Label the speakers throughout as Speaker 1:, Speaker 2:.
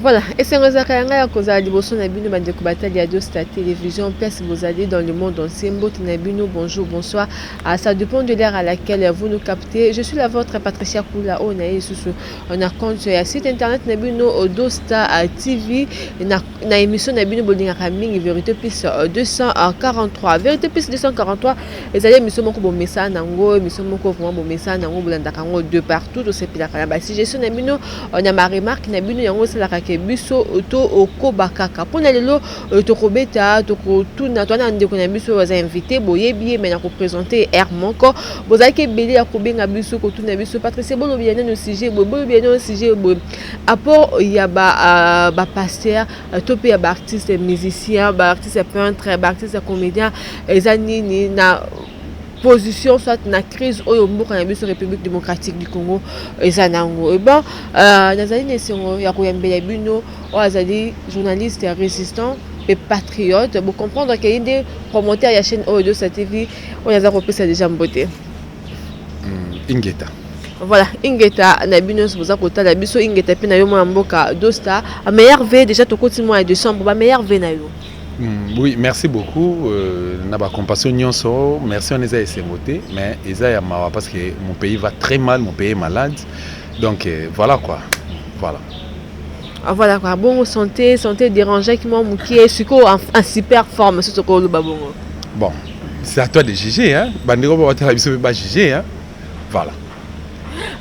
Speaker 1: Voilà, et c'est un zakanga cause à l'évolution de bino bande kubatali à Dosta télévision place vous allez dans le monde entier bino bonjour bonsoir. Ça dépend de l'ère à laquelle vous nous captez. Je suis la vôtre Patricia Kula on a compte sur le site internet Nabino Dosta TV na émission Nabino Bolinga Raming vérité plus 243 vérité plus 243 et allez émission moko bon message nango émission moko vraiment bon message nango bolanda kango de partout de ces pila kala si je suis Nabino on a ma remarque Nabino yango c'est la biso auto okobakaka pona lelo tokobeta tokotuna twana ndeko na biso baza invité boyebi mais na ko présenter air moko bozaki belé ya kobenga biso kotuna biso Patrice bolo bien no sujet bolo bien no sujet apport ya ba pasteur topé ya ba artiste musicien ba artiste peintre ba artiste comédien ezanini na position soit na crise oyo mboka na biso République démocratique du Congo ezanango et ben nazali nesengo ya koyambela bino o azali journaliste résistant et patriote pour comprendre qu'il y a des promoteurs ya chaîne Oyo sa TV on a repris déjà mboté
Speaker 2: Ingeta
Speaker 1: voilà Ingeta na bino boza kota la biso Ingeta pe na yo mo mboka Dosta a meilleur V déjà to koti mois de décembre ba meilleur V na yo.
Speaker 2: Oui, merci beaucoup. Naba compassion nyonso, merci on est voté, mais Eza mawa parce que mon pays va très mal, mon pays est malade. Donc voilà quoi. Voilà.
Speaker 1: Voilà quoi. Bon santé dérangé qui moi qui est suko en super forme ce ko le babongo.
Speaker 2: Bon, c'est à toi de juger hein. Bandeko ba wata biso ba juger hein. Voilà.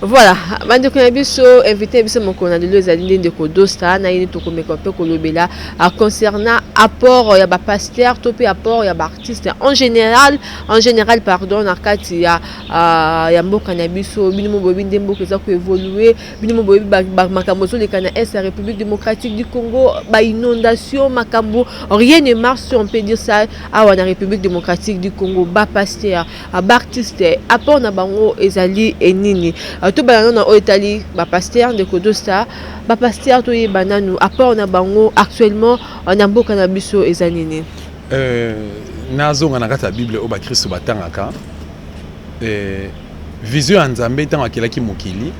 Speaker 1: Voilà, bandeko na biso invité biso mokona de lezali ndeko Dosta na yini tokomeka pe kolobela concernant apport ya ba pasteur topé apport ya ba artiste en général pardon na kati ya mboka na biso bino bobi ndembo keza ko évoluer bino bobi ba makambo zo lekana est la République démocratique du Congo ba inondation makambo rien ne marche si on peut dire ça à la République démocratique du Congo ba pasteur ba artiste apport na bango ezali enini tout banano na Italie ba pasteur de Dosta ba pasteur to yebana nous apport na bango actuellement na mboka na biso ezanini
Speaker 2: nazonga na kata Bible o ba Kristo batangaka vision nzambe tant akelaki mokili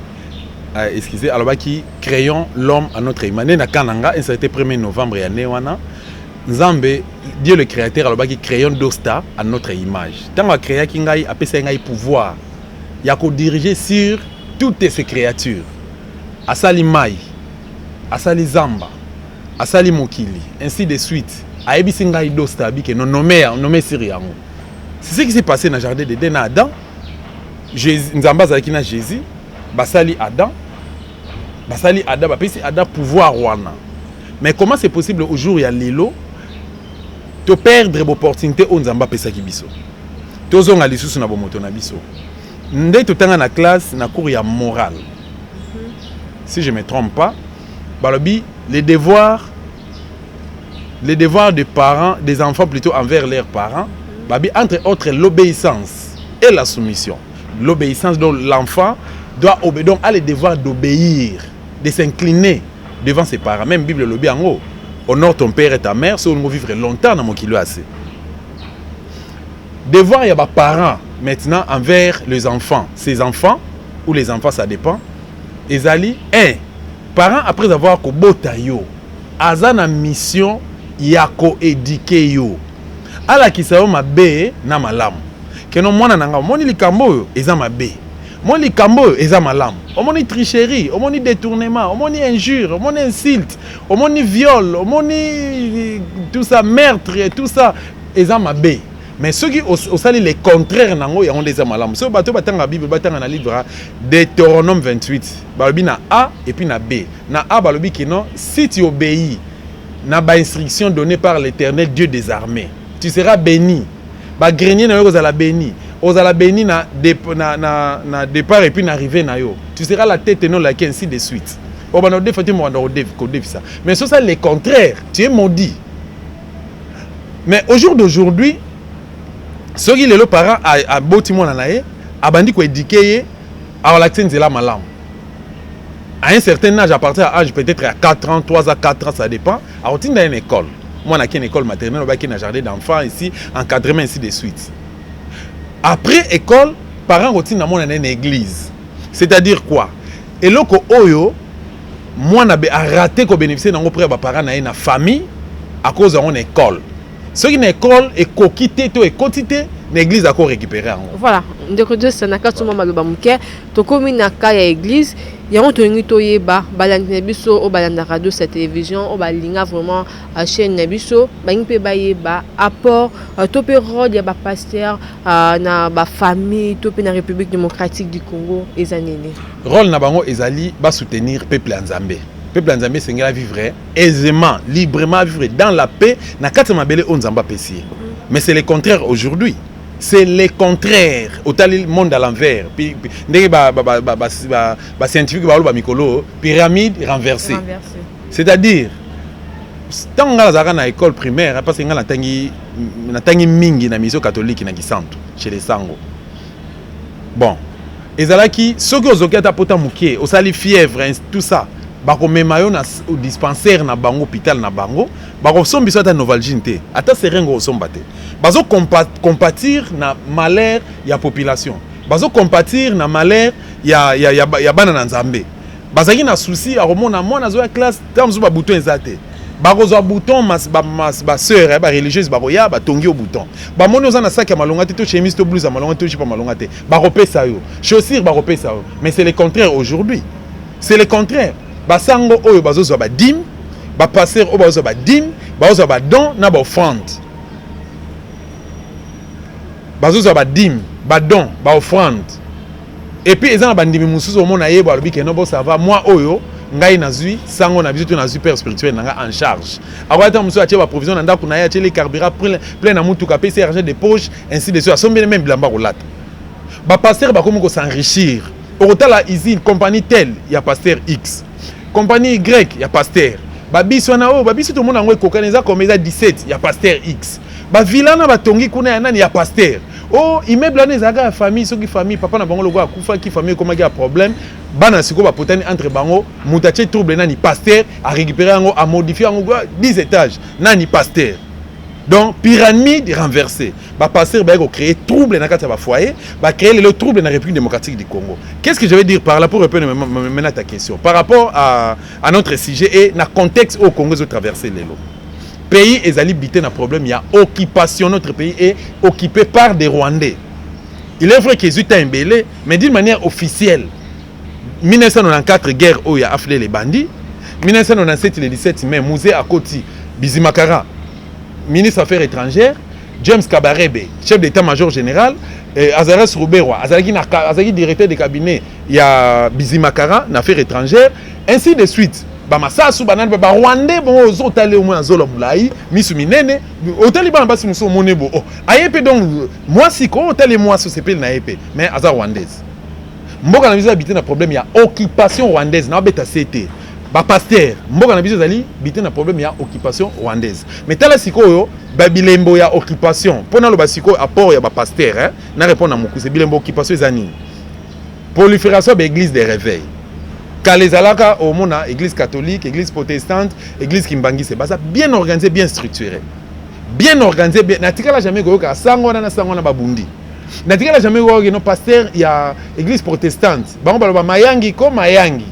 Speaker 2: excusez alors qui créons l'homme à notre image na kananga et ça a été 1er novembre ya wana nzambe Dieu le créateur alors qui créons Dosta à notre image tant a créé ki ngai apesa ngai pouvoir ya ko diriger sur toutes ces créatures. Asali mai, asali zamba, asali mokili, ainsi de suite. Aebisi ngai Dosta bike non nommé Siriango. C'est ce qui s'est passé dans le jardin d'Éden à Adam. Nzamba zalaki na Jésus, basali Adam, bapesi Adam pouvoir wana. Mais comment c'est possible au jour ya lelo to perdre l'opportunité au Nzamba pesaki biso. Tozonga lisusu na bomoto na biso. Ndé totanga na classe na cours ya morale. Si je ne me trompe pas, balobi les devoirs des parents, des enfants plutôt envers leurs parents, babi entre autres l'obéissance et la soumission. L'obéissance dont l'enfant doit obéir, donc a le devoir d'obéir, de s'incliner devant ses parents. Même Bible lobi en haut, honore ton père et ta mère, si on veut vivre longtemps dans mon kilo assez. Devoir il y a des parents maintenant envers les enfants, ses enfants ou les enfants ça dépend. Ezali parents après avoir kobota yo, azana mission ya ko éduquer yo. Ala kisao mabe na malamu. Keno mwana nanga moni likambo yo eza mabe. Moni likambo yo eza malamu. Omoni tricherie, omoni détournement, omoni injure, omoni insulte, omoni viol, omoni tout ça meurtre et tout ça eza mabe. Mais ceux qui ont les contraires nango ya on des malam. So bato batanga Bible batanga na livre Deutéronome 28. Balobi na A et puis na B. Na A balobi ki non si tu obéis na ba instruction donnée par l'Éternel Dieu des armées, tu seras béni. Ba grenier na yo ozala béni. Ozala béni na départ et puis na arrivée na yo. Tu seras la tête et non la queue ainsi de suite. O bana de fati mo ndo de ça. Mais ça les contraires, tu es maudit. Mais au jour d'aujourd'hui ceux qui les parents a boti mona na ye abandi ko éduquer a l'accent de la malam à un certain âge à partir de âge peut-être à 4 ans 3 à 4 ans ça dépend a routine dans une école moi na une école maternelle ba qui na jardin d'enfants ici encadrement ainsi de suite après école parents routine na mona na une église c'est-à-dire quoi eloko oyo moi na a raté ko bénéficier nango près ba parents na na famille à cause de école. Ce qui est école est coquité to est quantité l'église a récupéré.
Speaker 1: Voilà, ndeko de sanaka tuma maloba muke to komi na ka ya église yango to ngi to yeba balandi na biso o balanda radio cette télévision o balinga vraiment à chaîne na biso ba ngi pe ba yeba apport to pe rôle ya ba pasteur na ba famille to pe na République démocratique du Congo ezanene.
Speaker 2: Rôle na bango ezali ba soutenir peuple nzambe. Peuple nzambe sengela vivre aisément, librement vivre dans la paix na kati mabele o nzamba pesier. Mais c'est le contraire aujourd'hui. C'est le contraire. Au tali monde à l'envers. Puis scientifique ba mikolo pyramide renversée. C'est-à-dire tant nga la na école primaire parce que nga na tangi mingi na mission catholique na gisanto chez les sango. Bon, ezalaki soki ozokata pota mukie, osali fièvre tout ça. Bako memayo na au dispensaire na bango hôpital na bango bako sombi so ta novalgine te ata serengo osomba te bazo compatir na malheur ya population bazo compatir na malheur ya bana na nzambe bazaki na souci a romona mona zo ya classe tamzo ba bouton ezate bako zo bouton ba sœur ba religieuse bako ya ba tongi au bouton ba moni oza na sac ya malonga te to chemise to blouse ya malonga te jipa malonga te bako pesa yo chaussure bako pesa yo mais c'est le contraire aujourd'hui c'est le contraire. Basango oyo bazozo ba dim ba passer o bazozo ba dim bazozo ba don na ba offrande bazozo ba dim ba don ba offrande et puis ezana bandimi mususu o mona yebo alobi ke no bo ça va moi oyo ngai nazui sango na biso to nazui père spirituel nanga en charge akwata mususu atie ba provision na ndako na ya atie les carburant plein na mutu ka PC argent de poche ainsi de suite asombi même bilamba rolata ba passer ba komo ko s'enrichir au tala ici compagnie telle ya pasteur X compagnie Y, il y a pasteur. Babiso na o, babiso tout le monde a kokaneza comme ça 17, il y a pasteur X. Ba vilana ba tongi kuna yana il y a pasteur. Oh, immeuble na zaga famille, soki famille, papa na bango logo akufa ki famille comme il y a problème, bana siko ba potani entre bango, mutache trouble nani pasteur, a récupérer ngo a modifier ngo 10 étages, nani pasteur. Donc pyramide renversée. Ba pasteur ba créer trouble na kata ba foyer, ba créer le trouble dans la République démocratique du Congo. Qu'est-ce que je veux dire par là pour répondre maintenant à ta question par rapport à notre sujet et na contexte au Congo de traverser les lots. Pays est habité na problème, il y a occupation, notre pays est occupé par des Rwandais. Il est vrai qu'ils ont été embellés, mais d'une manière officielle. 1994 guerre où il y a afflé les bandits. 1997 le 17 mai musée à Koti Bizimakara ministre des Affaires étrangères, James Kabarebe, chef d'état-major général, Azaras Rouberwa, Azaki directeur de cabinet, il y a Bizimakara, affaires étrangères, ainsi de suite. Bamasasu banan ba Rwandais bon aux otali au moins zola mulai, misu minene, otali ba basi muso monebo. Ayepe donc moi si ko otali moi so sepel na yepe, mais aza rwandaise. Mboka na biso habité na problème il y a occupation rwandaise na beta CT. Ba pasteur mboka na biso zali bité na problème ya occupation rwandaise mais tala sikoyo ba bilembo ya occupation pona lo ba sikoyo apport ya ba pasteur hein na répondre na mokuse bilembo occupation ezani prolifération ba église de réveil kalezalaka au mona église catholique église protestante église kimbangi c'est ça bien organisé bien structuré bien organisé bien natikala jamais goyoka sango na babundi natikala jamais goyoka no pasteur ya église protestante bango baloba mayangi ko mayangi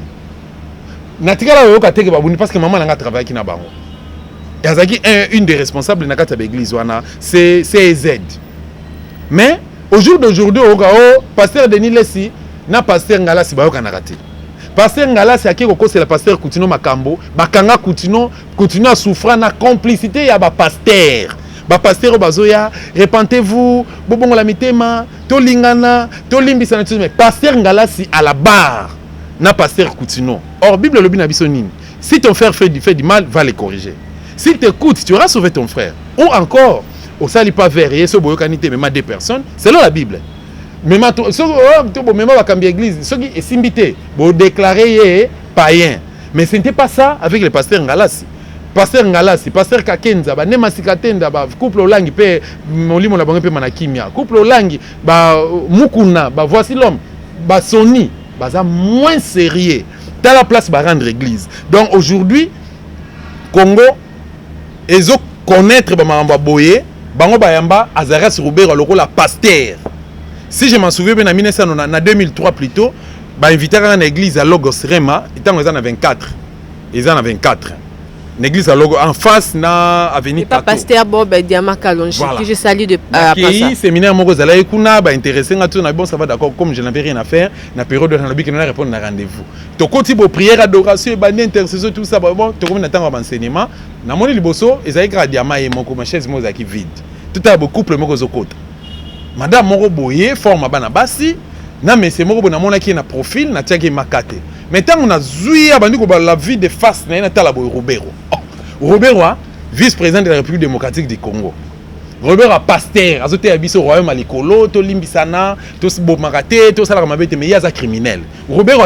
Speaker 2: natikala yoka teke babundi parce que maman nanga travaille ki na bango yazaki une des responsables na kata l'église wana c'est CZ mais au jour d'aujourd'hui oka o pasteur Denis Lesi na pasteur Ngala si bayoka na raté pasteur Ngala si akiko ko c'est le pasteur Coutinho Makambo bakanga Coutinho à souffrir na complicité ya ba pasteur pasteur bazoya repentez-vous bobongo la mitema to lingana to limbisa na mais pasteur Ngala si à la barre na pasteur Coutinho. Or, Bible le bin abisonine. Si ton frère fait du mal, va le corriger. S'il t'écoute, tu auras sauvé ton frère. Ou encore, au sali pas vers et ce boyokanité même à deux personnes, c'est là la Bible. Même à to même à cambier église, ce qui est simbité, pour déclarer païen. Mais ce n'était pas ça avec le pasteur Ngalasi. Pasteur Ngalasi, pasteur Kakenza, ba nema sikatenda ba couple olangi pe molimo na bango pe manakimia. Couple olangi ba mukuna, ba voici l'homme, ba soni baza moins sérieux dans la place ba rendre église. Donc aujourd'hui Congo ezo connaître ba mamba boye bango bayamba Azaras Roubert lokola pasteur. Si je m'en souviens bien en 2003 plutôt ba invité à l'église à Logos Rema étant en 24 ils en ont 24. L'église à logo en face na avenue
Speaker 1: Tato. Pasteur Bob Diama Kalonji que je salue de
Speaker 2: passer. Séminaire moko zala ekuna ba intéressé ngatu na bon ça va d'accord comme je n'avais rien à faire na période na lobi que na répondre na rendez-vous. To koti bo prière adoration ba intercession tout ça bon to comme na temps enseignement na moni liboso ezali gra diama et moko ma chaise moza qui vide. Tout a beaucoup couple moko zokota. Madame moko boye forme bana basi na monsieur moko bona mona ki na profil na tiaki makate. Maintenant on a zouya bandi ko ba la vie de face na tala bo Robero. Robert, vice-président de la République démocratique du Congo. Robert a pasteur, azoté abiso royaume alikolo, to limbisana, to bomarate, to salaramabete, mais il y a un criminel. Robert,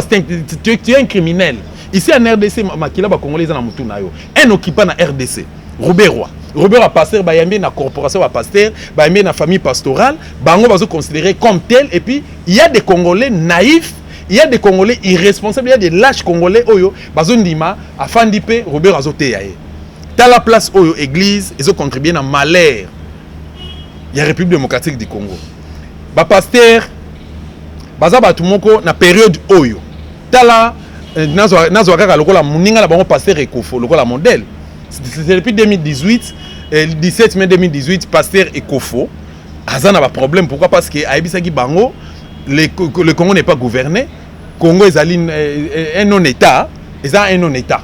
Speaker 2: tu es un criminel. Ici en RDC, makila ba congolais na mutu na yo. Un occupant na RDC. Robert a pasteur, ba yambi na corporation ba pasteur, ba yambi na famille pastorale, bango bazo considéré comme tel et puis il y a des Congolais naïfs. Il y a des Congolais irresponsables, il y a des lâches Congolais oyo bazo ndima afandi pe Robert azoté yaé. Dans la place où l'église, ils ont contribué à malheur. Il y a la République démocratique du Congo. Les pasteurs, na période oyo. Tala nazwaka lokola muninga la bango pasteur Ekofo lokola modèle. C'est depuis 2018 17 mai 2018 pasteur Ekofo azana ba problème pourquoi parce que aibisaki bango le Congo n'est pas gouverné. Congo est un non-état, un non-état.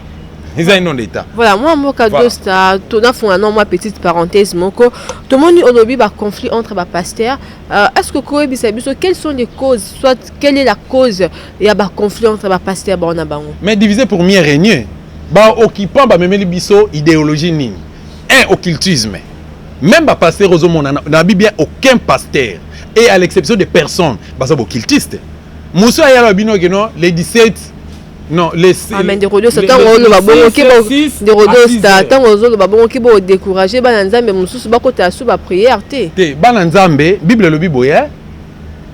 Speaker 2: Ils ont un nom d'État.
Speaker 1: Voilà, moi, mon cadeau, c'est une petite parenthèse. Tout le monde a un conflit entre les pasteurs. Est-ce que quelles sont les causes, soit quelle est la cause il y a un conflit entre les pasteurs?
Speaker 2: Mais divisé pour mieux régner. Occupant idéologie ni un occultisme. Même les pasteurs n'a bien aucun pasteur. Et à l'exception de personnes, ils sont occultistes. Moussa les 17. Non, les
Speaker 1: mais des rodos c'est tant on va bon qui des rodos c'est tant on va bon qui va décourager bananzambe mususu bakota su ba prière te
Speaker 2: bananzambe Bible le biboya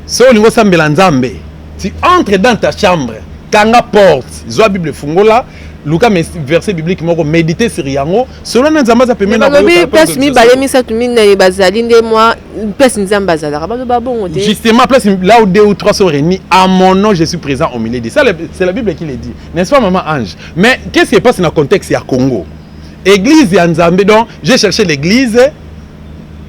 Speaker 2: so lingo sambela nzambe tu entres dans ta chambre kanga porte zo Bible fungola Luka verset biblique moko méditer sur yango selon nzamba za pemena
Speaker 1: na lobi place mi balemi sa tumi na bazali nde moi place nzamba za la ba bon te
Speaker 2: justement place là où 2 ou 3 sont réunis à mon nom je suis présent au milieu de ça c'est la Bible qui le dit n'est-ce pas maman Ange mais qu'est-ce qui se passe dans le contexte ya Congo église ya nzambe donc j'ai cherché l'église.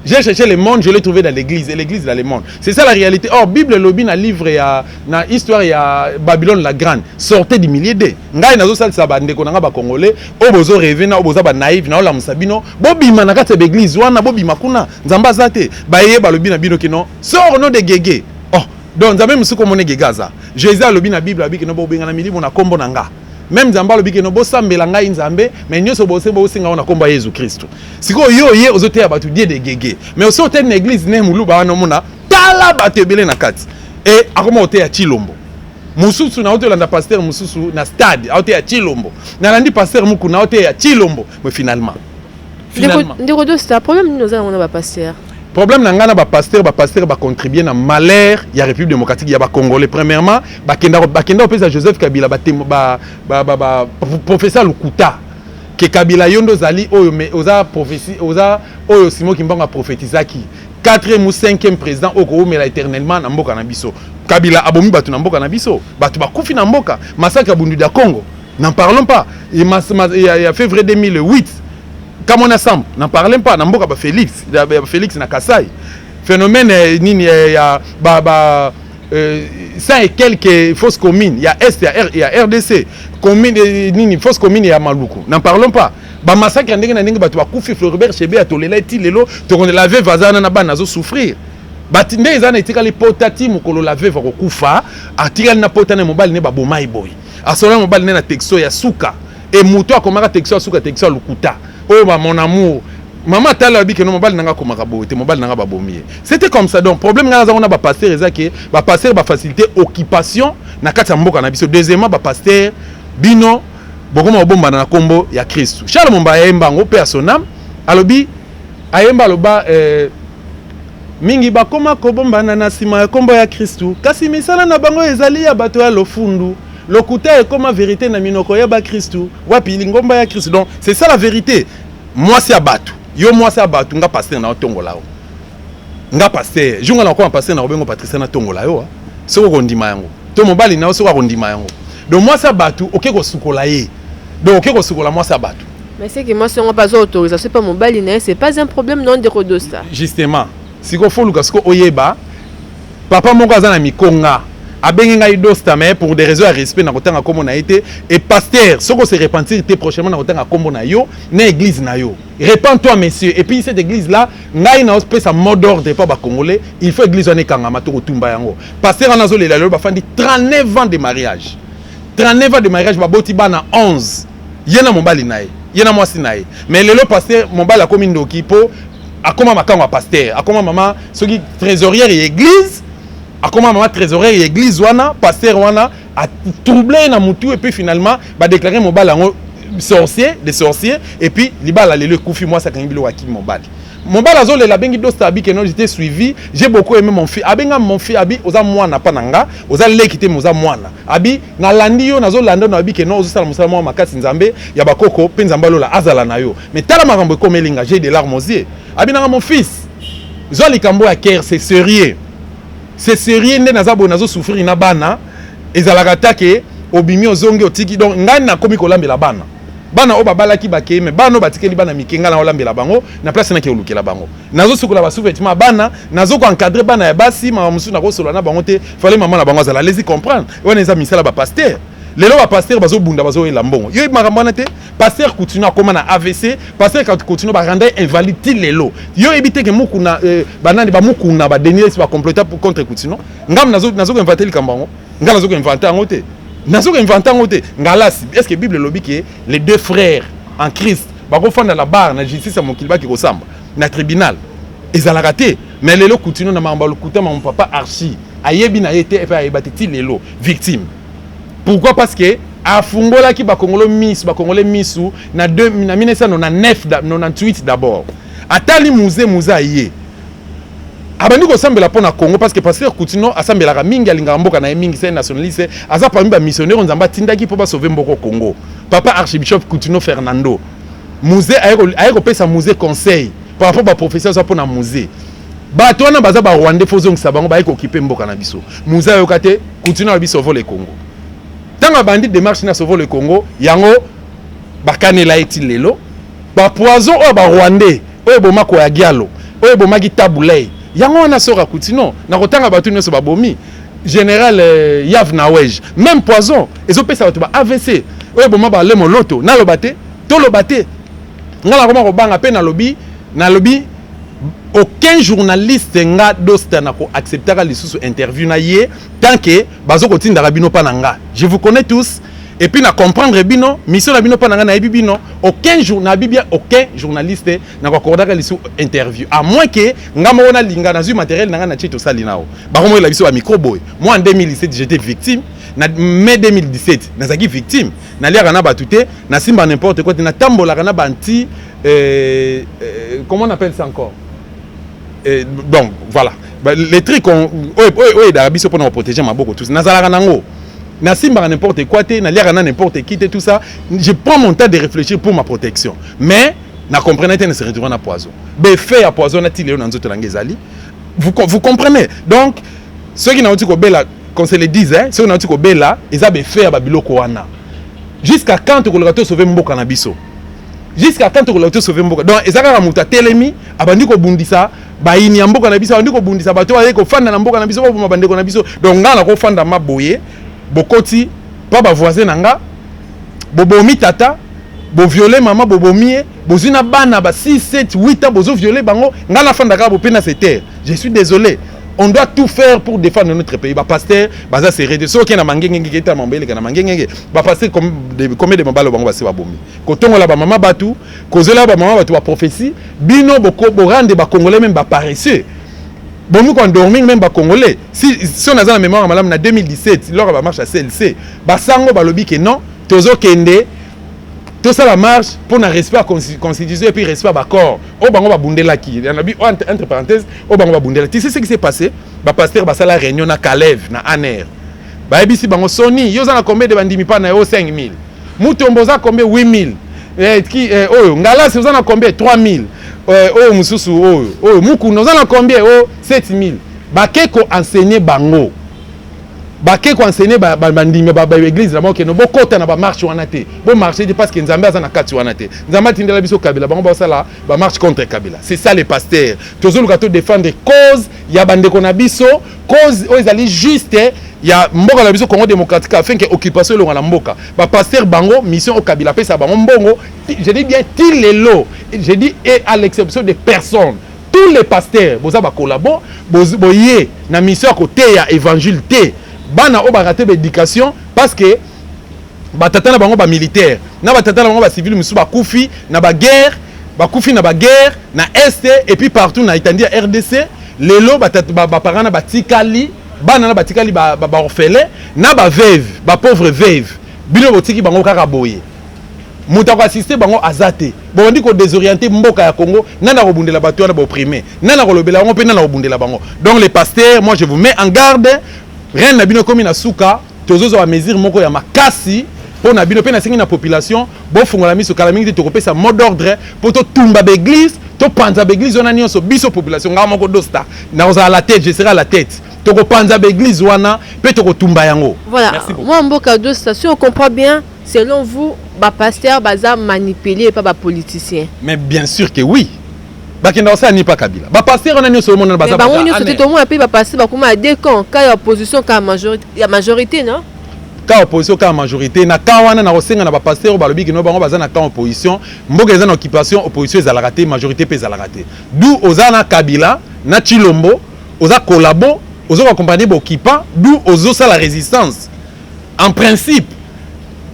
Speaker 2: J'ai cherché le monde, je l'ai trouvé dans l'église, et l'église dans le monde. C'est ça la réalité. Or, Bible lobby na livre ya na histoire ya Babylone la grande. Sortez du milieu de. Ngai nazo sal sabande ko nga ba congolais, obozo rêver na oboza ba naïf na ola musabino, bobima na kati église wana bobima kuna. Nzamba zate, ba ye ba lobby na bino kino. Sort no de gege. Oh, donc nzambe musuko mone gegaza. Jésus a lobby na Bible abi kino bobenga na milimo na kombo na nga. Même Nzamba lobi no bosambela ngai Nzambe mais nyoso bose bosinga ona komba Yesu Kristo siko yo ye ozote ya batu die de gege mais aussi hôtel na église ne muluba wana mona tala batu ebele na kati et akoma hôtel ya Chilombo mususu na hôtel na pasteur mususu na stade hôtel ya Chilombo na landi pasteur muku na hôtel ya Chilombo mais finalement
Speaker 1: ndeko do c'est un problème nous avons na pasteur.
Speaker 2: Problème na ngana ba pasteur ba contribuer na malheur ya République démocratique ya ba Congolais premièrement ba kenda opesa Joseph Kabila ba professeur Lukuta que Kabila yondo zali oyo mais oza prophétie oza oyo Simon Kimbangu a prophétisaki 4e ou 5e président oko mela éternellement na mboka na biso Kabila abomi batu na mboka na biso batu bakufi na mboka massacre bundu da Congo n'en parlons pas il y a février 2008 comme on ensemble, n'en parlons pas, n'en parlons pas Félix na Kassai. Phénomène nini ya ça et quelques fausses communes, il y a Est, il y a RDC, commune nini fausses communes il y a Maluku. N'en parlons pas. Ba massacre ndenge na ndenge batu bakufi Floribert Chebe atolela etilelo to on la veuve vazana na bana zo souffrir. Batinde ezana etikali potati mukolo la veuve ko kufa, atikali na potane mobile ne ba bomai boy. Asola mobile ne na texto ya suka. Et muto akomaka texto ya suka texto ya Lukuta. Oh mon amour, maman tala bi que no mobile nanga komaka bote mobile nanga babomier. C'était comme ça donc problème nga za ba pasteur ezaki ba pasteur ba faciliter occupation na kati ya mboka na biso. Deuxièmement ba pasteur bino bokoma bomba na kombo ya Christ. Charles Momba yemba ngo personnam alobi ayemba loba mingi bakoma ko bomba na sima ya kombo ya Christ. Kasi misala na bango ezali ya bato ya lofundu. Lokuta est comme la vérité na minoko ya ba Christou. Wapi lingomba ya Christ. Donc c'est ça la vérité. Moi c'est abatu. Yo moi c'est abatu nga pasteur na tongo lao. Nga pasteur. Junga na ko pasteur na obengo Patricia na tongo lao. So ko ndima yango. To mobali na so ko ndima yango. Donc moi c'est abatu OK ko sukola ye. donc ok kosukola moi ça bato.
Speaker 1: Mais c'est que moi si on pas autorisation c'est pas mon balinaire, c'est pas un problème non de Rodosta.
Speaker 2: Justement si ko fo luka siko oyeba papa moko azana mikonga abengi ngai dosta mais pour des raisons de respect na kotanga kombo na été et pasteur soko se repentir te prochainement na kotanga kombo na yo na église na yo. Répands-toi messieurs et puis cette église là ngai na ospé sa mot d'ordre pas ba congolais, il faut église ane kangama to tumba yango. Pasteur anazo le la ba fandi 39 ans de mariage. 39 ans de mariage ba boti bana 11. Yena mombali nae, yena mwasi nae. Mais lelo pasteur mombali akomi ndoki po akoma makanga pasteur, akoma mama soki trésorière et église. Akoma maman trésorier et église wana pasteur wana a troublé na mutu et puis finalement ba déclarer mon bal sorcier des sorciers et puis libala le koufi moi ça kangi bilo waki mon bal azo le la bengi dosta abi que non j'étais suivi, j'ai beaucoup aimé mon fils abenga mon fils abi oza mwana pananga oza lekite moza mwana abi na landi yo nazo lando na abi que non ozo sala musala moi makasi nzambe ya bakoko pe nzamba lola azala na yo mais tala makambo ko melinga j'ai de larmes aux yeux abi na mon fils zo likambo ya cœur c'est sérieux. C'est sérieux nde nazabo nazo souffrir na bana ezalaka take obimi ozongi otiki donc ngani na komi kolambela bana bana o babalaki bakeye mais bana batikeli bana mikenga na olambela bango na place na ke olukela bango nazo sukola ba sous-vêtements bana nazo ko encadrer bana ya basi mama musu na ko solo na bango te fallait maman na bango azala laisser comprendre wana eza misala ba pasteur lelo ba pasteur bazo bunda bazo ela mbongo yo makambo na te pasteur continue à comment na AVC pasteur continue ba rendre invalide ti lelo yo ebite ke muku na banani ba muku na ba denir ba comploter pour contre continue ngam nazo ko inventer likambango ngam nazo ko inventer ngote nazo ko inventer ngote ngalasi est-ce que Bible lobi ke les deux frères en Christ ba ko fanda la barre na justice ya mokilba ki ko samba na tribunal ezalaka te mais lelo continue na mamba lokuta mon papa archi ayebi na yete et ayebate ti lelo victime. Pourquoi? Parce que à Fungola qui bakongolo misu na 1998 d'abord. Atali musée muzaïe. Abandi ko sambela pona Congo parce que pasteur Coutinho asambela mingi alinga mboka na mingi c'est nationaliste aza parmi ba missionnaire nzamba tindaki po ba sauver mboko Congo. Papa archbishop Coutinho Fernando. Musée ayeko pesa musée conseil par rapport ba professeur ça pona musée. Bato wana baza ba Rwanda fozong sabango ba yeko occuper mboka na biso. Musée ayokate Coutinho na biso voler Congo. Tant que bandit démarche na sauver le Congo, yango bakanela eti lelo, ba poison o ba Rwandais, o boma ko ya gialo, o boma ki tabulei. Yango na sora Coutinho, na kotanga batu nyoso ba bomi. Général Yav Nawej, même poison, ezo pesa batu ba AVC, o boma ba lemo loto, na lobate, to lobate. Ngala koma ko banga pe na lobby aucun journaliste nga dosta na ko acceptera les sous interview na ye tant que bazo ko tinda bino pananga. Je vous connais tous et puis na comprendre bino mission na bino pananga na bino aucun journaliste na ko accorder les sous interview à moins que nga mo na linga na zu matériel na chito salinao. Ba ko mo la biso ba micro boy. Moi en 2017 j'étais victime. Na mai 2017 nazaki victime na liaka na batute na simba n'importe quoi na tambola kana banti comment on appelle ça encore. Donc voilà les trucs d'Arabie pour nous protéger ma beaucoup tous nazalaka nango na simba n'importe quoi te na liaka na n'importe qui te tout ça je prends mon temps de réfléchir pour ma protection mais na comprenez ne se retrouver na poison be fait à poison na tilé na nzoto langezali vous comprenez donc ceux qui n'ont pas bela qu'on se le dise hein ceux qui n'ont pas bela ils a be fait à babiloko wana jusqu'à quand tu kolaka to sauver mboka na biso jusqu'à quand tu kolaka to sauver mboka donc ezaka muta telemi abandi ko bundisa baini mboka na biso abandi ko bundisa bato ba ko fanda na mboka na biso ba bandeko na biso donc ngala ko fanda maboye bokoti pa ba voisin nanga bobomi tata bo violer maman bobomi bozina bana ba 6 7 8 ans bozo violer bango ngala fanda ka bo pena cette terre. Je suis désolé. On doit tout faire pour défendre notre pays. Ba pasteur, baza serré de ceux qui na mangenge ngeta mambele kana mangenge. Ba pasteur comme de mambalo bango ba se ba bomi. Kotongo la ba mama batu, kozola ba mama batu ba prophétie, bino boko bo rande ba congolais même ba paresseux. Bomu ko dormir même ba congolais. Si on a la mémoire madame na 2017, lors ba marche à CLC, ba sango ba lobi que non, tozo kende tout ça la marche pour un respect à la constitution et puis respect à l'accord. Au bango ba bundela ki. Entre parenthèses, au bango ba bundela. Tu sais ce qui s'est passé? Ba pasteur ba sala réunion na Kalev na Aner. Ba ebisi bango Sony, yo za combien de bandimi pa na yo 5000. Mutombo za combien 8000. Oyo ngala se za na combien 3000. Oyo mususu oyo muku no za na combien 7000. Ba keko enseigner bango. bake ko enseigner bandimé ba église la que no bokota na ba marche wana te bo marcher parce que nzambe aza na kati wana te nzambe tindela biso kabila bango ba sala ba marche contre kabila. C'est ça les pasteurs tozo luka to défendre cause ya bandeko na biso cause o ezali juste ya mboka na biso Congo démocratique afin que occupation longa na mboka ba pasteur bango mission au kabila pesa bango mbongo. Je dis bien til les lots, je dis et à l'exception de personnes. Tous les pasteurs boza ba collabo boye na mission côté ya évangile te bana o ba raté l'éducation parce que batata na bango ba militaire na batata na bango ba civil musu ba kufi na ba guerre na est et puis partout na itandi ya RDC lelo batata ba parana na batikali bana na batikali ba orphelin na ba veuve ba pauvre veuve bino botiki bango kaka boye muta ko assister bango azate bondi ko désorienter mboka ya Congo nana ko bundela bato na ba opprimé nana ko lobela bango pe nana ko bundela bango. Donc les pasteurs, moi je vous mets en garde. Rien na bino komi na suka tozozo ba mesure moko ya makasi pour na bino pe na singi na population bo fungola miso kala mingi to kopesa mot d'ordre pour to tumba l'église to panza l'église wana nyonso biso population nga moko dosta na oza à la tête, je serai à la tête to ko panza l'église wana pe to ko tumba yango.
Speaker 1: Voilà, moi mboka dosta si on comprend bien selon vous ba pasteur baza manipulé pas ba politicien. Mais
Speaker 2: bien sûr que oui. Bakenda osa ni pa kabila ba pasteur on a nyonso monde na baza ba
Speaker 1: on nyonso te mo pe ba pasteur ba kuma deux camps ka opposition ka majorité non
Speaker 2: ka opposition ka majorité na ka wana na kosenga na ba pasteur ba lobi kino bango baza na ka opposition mboka eza na occupation opposition eza la raté majorité pe eza la raté d'où oza na kabila na Chilombo oza collabo ozo accompagner ba occupant d'où ozo ça la résistance en principe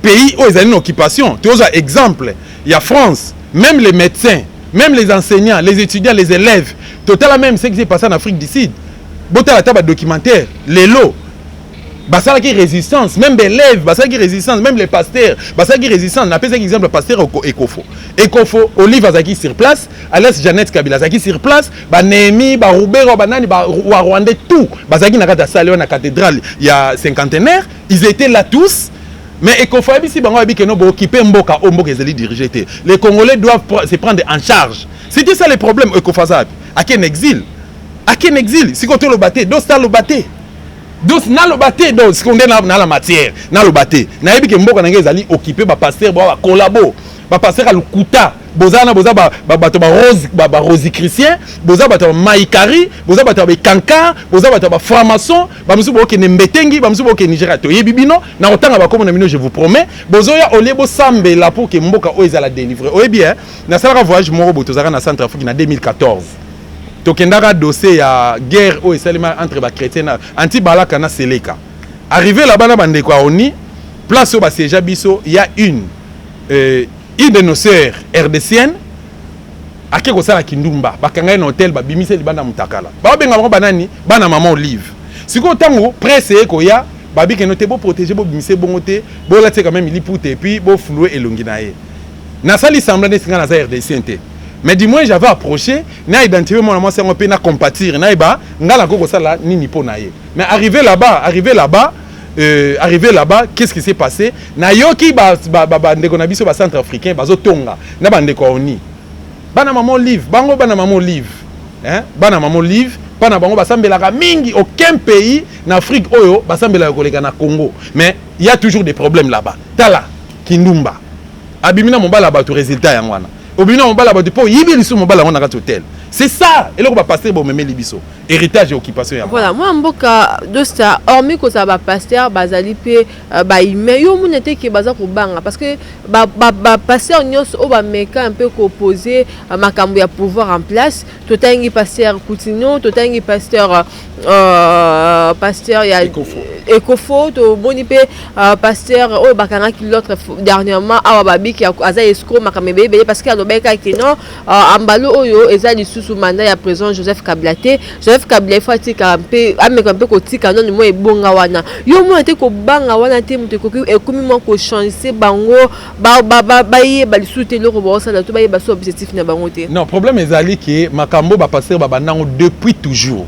Speaker 2: pays où ils ont une occupation tu as exemple il y a France même les médecins. Même les enseignants, les étudiants, les élèves, totalement même ce qui s'est passé en Afrique du Sud. Bota la table documentaire, les lots, basa qui résistance, même les élèves, basa qui résistance, même les pasteurs, basa qui résistance. On appelle ça exemple pasteur Ekofo. Ekofo, Olive Azaki sur place, Alès Jeannette Kabila Azaki sur place, ba Némi, ba Roubero, ba Nani, ba Rwandais, tout. Bazaki n'a pas salé la cathédrale il y a cinquantenaire, ils étaient là tous. Mais Ekofo si bango abi que no bo occuper mboka o mboka ezali diriger. Les Congolais doivent se prendre en charge. C'était ça le problème Ekofo ça. À quel exil? À quel exil? Si côté le batté, dos ta le batté. Dos na le batté, dos si on est dans la matière, na le batté. Na yebi que mboka na ezali occuper ba pasteur ba collabo. Ba pasteur à lukuta. Bozana boza ba rose ba rosichristien, boza ba maïkari, boza ba kanka, boza ba franc-maçon, ba musu bo ke nembetengi, ba musu bo ke Nigeria to yebibino na otanga ba comme na mino je vous promets, bozoya olebo sambe la pour que mboka o ezala délivrer. Oye bien, na sala voyage moro botozaka na Centrafrique na 2014. Tokendaka dossier ya guerre o esalema entre ba chrétiens anti balaka na Seleka. Arrivé là-bas na bande kwa oni, place au ba siège biso, il y a une de nos sœurs RDCiennes a quelque chose à Kindumba bakanga un hôtel ba bimise libanda mutakala ba benga bango banani bana maman Olive siko tango presse ko ya babi ke noté bo protéger bo bimise bongo te bo la quand même ilipute et puis bo flouer elongi na ye na sali semblant de singa na RDCien te mais du moins j'avais approché na identifié moi c'est un peu na compatir na ba ngala ko sala nini po na ye mais arrivé là-bas, qu'est-ce qui s'est passé? Na yoki ndeko na biso ba centrafricain bazo tonga na bandeko oni. Bana maman Olive, bango bana maman Olive. Hein? Bana maman Olive, bana bango basambelaka mingi aucun pays en Afrique oyo basambela koleka na Congo. Mais il y a toujours des problèmes là-bas. Tala Kindumba. Abimina mobala ba tout résultat yangwana. Obina mobala ba po yibi lisu mobala wana ka hôtel. C'est ça. Et là on va passer bon même libiso. Héritage et occupation ya.
Speaker 1: Voilà, moi mboka dosta hormis que ça va pasteur bazali pe ba ime yo munete ke baza ko banga parce que ba pasteur nyos o ba meka un peu opposé makambo ya pouvoir en place totangi pasteur Coutinho totangi pasteur ya Ekofo to boni pe pasteur o bakanga ki l'autre dernièrement awa babiki aza escroc makamebe parce que alobeka ke non ambalo oyo ezali sous mandat ya président Joseph Kablaté Joseph Kabila fati kampe ameka mpe kotika non mo ebonga wana yo mo ete ko banga wana te mute ko ekomi mo ko changer bango ba ye ba lisute loko ba osala to ba ye ba so objectif na bango te.
Speaker 2: Non, problème ezali ke makambo ba pasteur ba banango depuis toujours.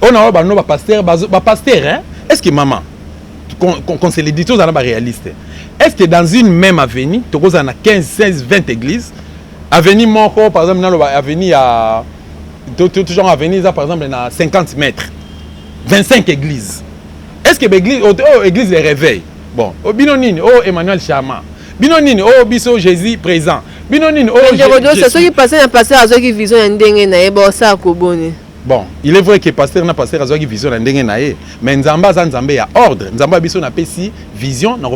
Speaker 2: On a ba no ba pasteur hein? Est-ce que maman qu'on se le dit tous dans ba réaliste. Est-ce que dans une même avenue, tu as 15, 16, 20 églises, avenue Moko par exemple dans avenue à toujours avenue par exemple dans 50 mètres, 25 églises. est-ce que l'église église les réveille bon bino nini oh Emmanuel Chama bino nini oh biso Jésus présent bino nini oh
Speaker 1: c'est ce qui passe na pasteur azo qui vision ndenge na yeba ça kobone.
Speaker 2: Bon, il est vrai que pasteur na pasteur azo qui vision ndenge na ye mais nzamba za nzambe ya ordre nzamba biso na pesi vision na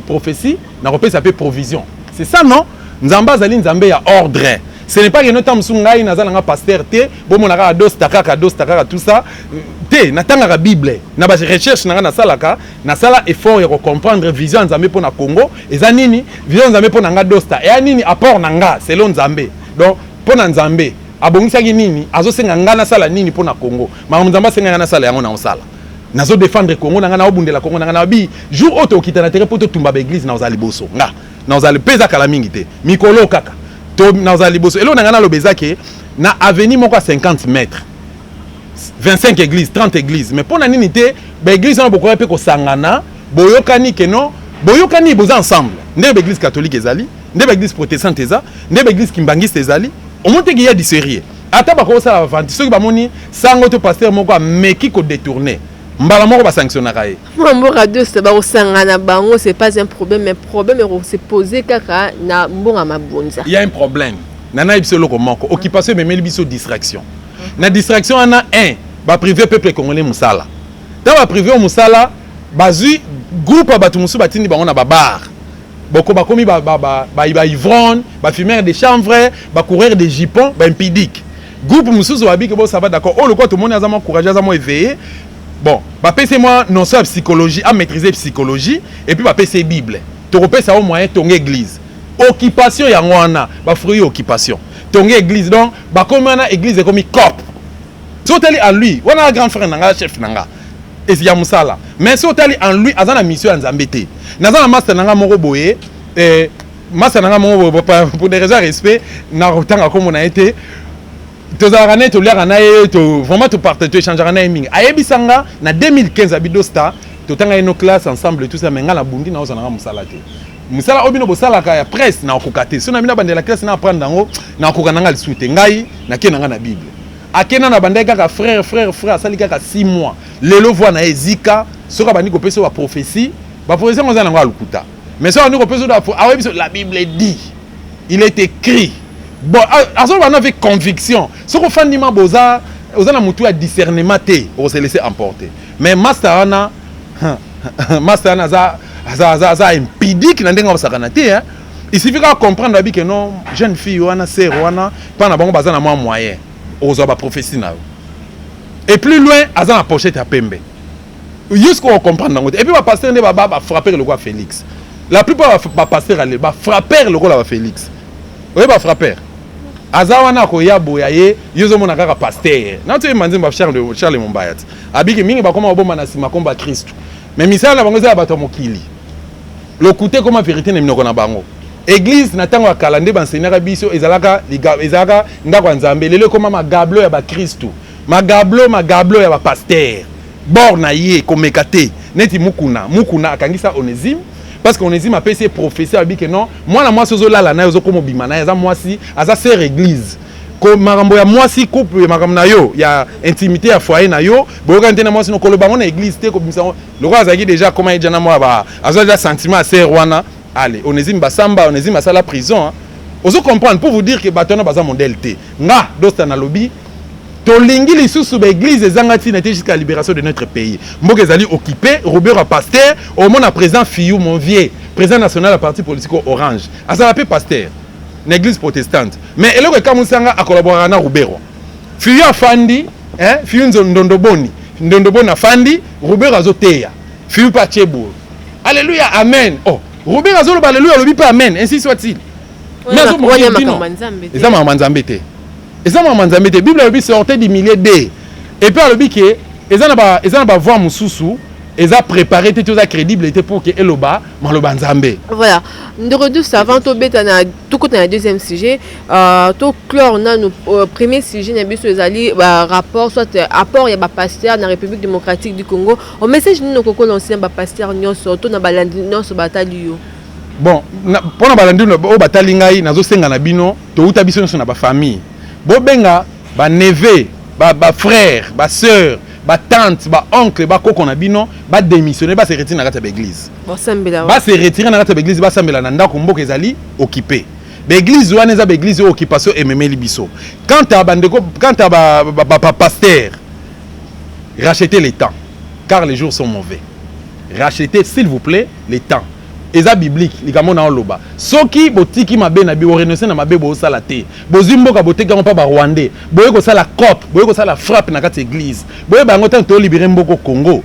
Speaker 2: prophétie na repesa pe provision c'est ça non nzamba zali nzambe ya ordre. Ce n'est pas que notre msungai nazala pasteur te bon mon ara dos takaka tout ça te natanga la Bible na ba recherche na salaka na sala effort ya comprendre vision nzambe pour na Congo eza nini vision nzambe pour na nga dosta et nini apport na nga selon nzambe donc pour na nzambe abongisa ki nini azo senga nga na sala nini pour na Congo ma nzamba senga na sala yango na osala nazo défendre Congo na nga na obundela Congo na nga na bi jour auto kitana tere pour to tumba ba église na ozali boso nga na ozali pesa kala mingi te mikolo kaka et là, on a le na avenue moko à 50 mètres. 25 églises, 30 églises. Mais pour l'unité, l'église, on a beaucoup de sangana, boyokani keno, boyokani boza ensemble. N'est l'église catholique ezali, n'est l'église protestante ezali, n'est l'église kimbangiste ezali. On monte qu'il y a du sérieux. Ata ba ko ça avant, ceux qui ba moni sango to pasteur moko meki ko détourner. Mbala moko ba sanctionnera ye.
Speaker 1: Mbonga deux c'est ba sangana bango c'est pas un problème mais problème c'est posé kaka na mbonga mabonza. Il
Speaker 2: y a un problème. Nana ibselo ko moko occupation mais biso distraction. Na distraction ana un ba privé peuple congolais musala. Dans ba privé musala bazui groupe ba musu batindi bango na ba bar. Boko ba komi ba ivron, ba fumeur de chanvre, ba courir de jupons, ba impidique. Groupe musu wabi que bon ça va d'accord. Oh le quoi tout le monde a vraiment courageux, a éveillé. Bon, bah PC moi non seulement psychologie, à maîtriser psychologie et puis bah PC Bible. Tu repères ça au moyen ton église. Occupation ya ngwana, bah fruit occupation. Ton église donc bah comme on a église comme cop. Si on tali en lui, on a un grand frère nanga chef nanga. Et c'est musala. Mais si on tali en lui, azan la mission en zambete. Nazan la master nanga moro boye et master nanga moro pour des raisons de respect, na rotanga comme on a été tozarane to lera na to vraiment to partager to échanger na mingi ayebisanga na 2015 abidosta to tanga ino classe ensemble tout ça menga na bundi na ozana musala te musala obino bosala ka ya presse na okokate so na mina bande la classe na apprendre nango na okokananga lisute ngai na kenanga na bible akena na bande kaka frère asali kaka 6 mois lelo voix na ezika soka bandi ko peso ba prophétie ngozana nango alukuta mais so bandi ko peso da awebiso la bible dit il est écrit. Bon, on avec conviction. Ce qu'on fait, boza, on mutu à discernement on se laisser emporter. Mais Masterana, za impidique na ndenga basakana te hein. Il suffit de comprendre que non, jeune fille wana sœur wana, pas na bango bazana moi moyen. Ozo ba prophétie na. Et plus loin, azana pochette à pembe. Jusqu'on comprendre. Et puis, le pasteur va frapper le roi Félix. La plupart des pasteurs va frapper le roi Félix. Oui, va frapper. Azawana koya boyaye yozo mona kaka pasteur. Na tu manzi ba Charles Mombayat. Abiki mingi ba koma oboma na sima komba Christ. Mais misala bango za bato mokili. Le côté comme vérité ne minoko na bango. Église na tango akalande ba enseignera biso ezalaka ndako nzambe lelo koma magablo ya ba Christ. Magablo ya ba pasteur. Borna ye komekate neti mukuna akangisa Onésime. Parce qu'Onésime a fait professeur dit que non, moi sozo la na yozo komo bimana yaza moi si aza sœur église. Ko marambo ya moi si couple maram na yo, ya intimité à foyer na yo, boka ntena moi si no koloba na église te ko bimisa. Le roi azaki déjà comment il jana moi ba aza déjà sentiment à sœur wana. Allez, Onésime basamba, Onésime a la prison. Hein. Ozo comprendre pour vous dire que batona baza modèle te. Nga dosta na lobby tolingi lisusu ba église ezangati na jusqu'à la libération de notre pays. Mboka ezali occupé, Robert a pasteur, au monde à présent Fiyou mon vieux, président national à parti politique Orange. Azala pe pasteur, une église protestante. Mais eloko kamusanga a collaboré na Robert. Fiyou afandi, hein, Fiyou ndondoboni afandi, Robert azoteya. Fiyou pa chebo. Alléluia, amen. Oh, Robert azolo ba alléluia lobi pa amen, ainsi soit-il. Mais azo mo nzambe. Ezama manzambe te. Et ça, la Bible a sorti des milliers d'eux. Et puis, ils ont voix mususu, ils ont préparé tout ça crédible pour que Eloba, Maloba Nzambe. Voilà.
Speaker 1: Nous redouce avant tout le deuxième sujet. Tout clore dans premier sujet, nous avons les rapport, soit apport, il y a un pasteur dans la République démocratique du Congo. Au message, nous avons lancé un pasteur, nous avons sur bataille.
Speaker 2: Bon, pour la bataille, nous avons fait famille. Bobenga ba neveu ba frère ba sœur ba tante ba oncle ba koko na bino ba démissionner ba se retirer na kati ya église ba se retirer na kati ya église ba sambela na ndako mboka ezali occupé l'église wana eza l'église occupation ememeli biso quand à bandeko quand à pasteur rachetez les temps car les jours sont mauvais rachetez s'il vous plaît les temps eza biblique likamo na oloba soki botiki mabe na bi o renoncer na mabe bo sala te bozimboka boteka ngo pa ba rwandais boye ko sala cop boye ko sala frappe na kati église boye bango tant to libérer mboko Congo